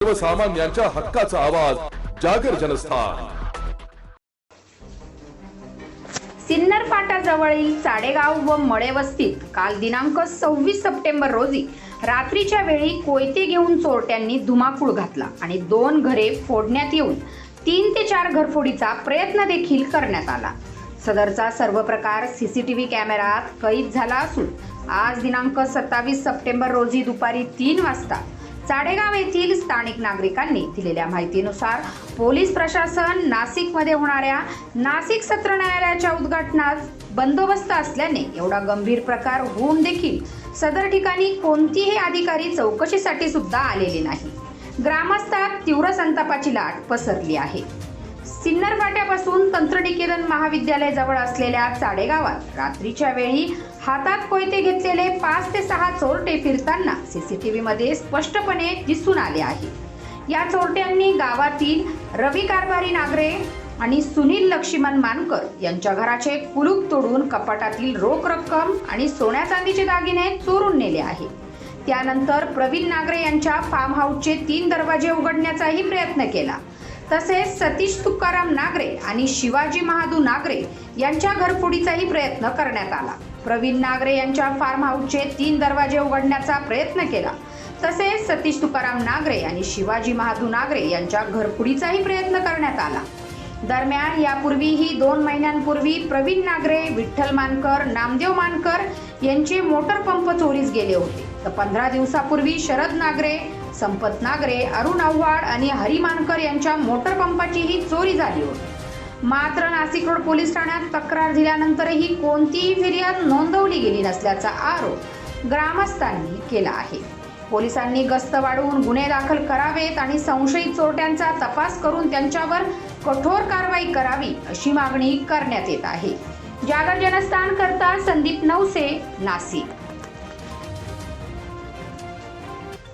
सर्वसामान्यांच्या हक्काचा आवाज जागर जनस्थान। सिन्नर फाटाजवळील चाडेगाव व मळे वस्तीत काल दिनांक 26 सप्टेंबर रोजी रात्रीच्या वेळी कोयते घेऊन चोरट्यांनी धुमाकूळ घातला आणि 2 घरे फोडण्यात येऊन 3 ते 4 घरफोडीचा प्रयत्न देखील करण्यात आला। सदरचा सर्व प्रकार सीसीटीव्ही कॅमेऱ्यात कैद झाला असून आज दिनांक 27 सप्टेंबर रोजी दुपारी 3 वाजता चाडेगाव येथील स्थानिक नागरिकांनी दिलेल्या माहितीनुसार पोलीस प्रशासन नाशिकमध्ये होणाऱ्या नाशिक सत्र न्यायालयाच्या उद्घाटनास बंदोबस्त असल्याने एवढा गंभीर प्रकार होऊन देखील सदर ठिकाणी कोणतीही अधिकारी चौकशीसाठी सुद्धा आलेले नाही। ग्रामस्थात तीव्र संतापाची लाट पसरली आहे। सिन्नर फाट्यापासून तंत्रनिकेतन महाविद्यालय जवळ असलेल्या चाडेगावात रात्रीच्या वेळी हातात कोयते घेतलेले 5 ते 6 चोरटे फिरताना सीसीटीव्ही मध्ये स्पष्टपणे दिसून आले आहे। या चोरट्यांनी गावातील रवी कारभारी नागरे आणि सुनील लक्ष्मण मानकर यांच्या घराचे कुलूप तोडून कपाटातील रोख रक्कम आणि सोन्या चांदीचे दागिने चोरून नेले आहे। त्यानंतर प्रवीण नागरे यांच्या फार्म हाऊसचे 3 दरवाजे उघडण्याचाही प्रयत्न केला। तसेच सतीश तुकाराम नागरे आणि शिवाजी महादू नागरे यांच्या घरफोडीचाही प्रयत्न करण्यात आला। प्रवीण नागरे यांच्या फार्म हाऊसचे 3 दरवाजे उघडण्याचा प्रयत्न केला। तसेच सतीश तुकाराम नागरे आणि शिवाजी महादू नागरे यांच्या घरफोडीचाही प्रयत्न करण्यात आला। दरम्यान यापूर्वीही 2 महिन्यांपूर्वी प्रवीण नागरे, विठ्ठल मानकर, नामदेव मानकर यांचे मोटर पंप चोरीस गेले होते। तर 15 दिवसापूर्वी शरद नागरे, संपत नागरे, अरुण आव्हाड आणि हरी मानकर यांच्या मोटर पंपाचीही चोरी झाली होती। मात्र नाशिक रोड पोलीस ठाण्यात तक्रार दिल्यानंतरही कोणतीही फिर्याद नोंदवली गेली नसल्याचा आरोप ग्रामस्थांनी केला आहे। पोलिसांनी गस्त वाढवून गुन्हे दाखल करावेत आणि संशयित चोरट्यांचा तपास करून त्यांच्यावर कठोर कारवाई करावी अशी मागणी करण्यात येत आहे। जागर जनस्थान करता संदीप नवसे, नाशिक।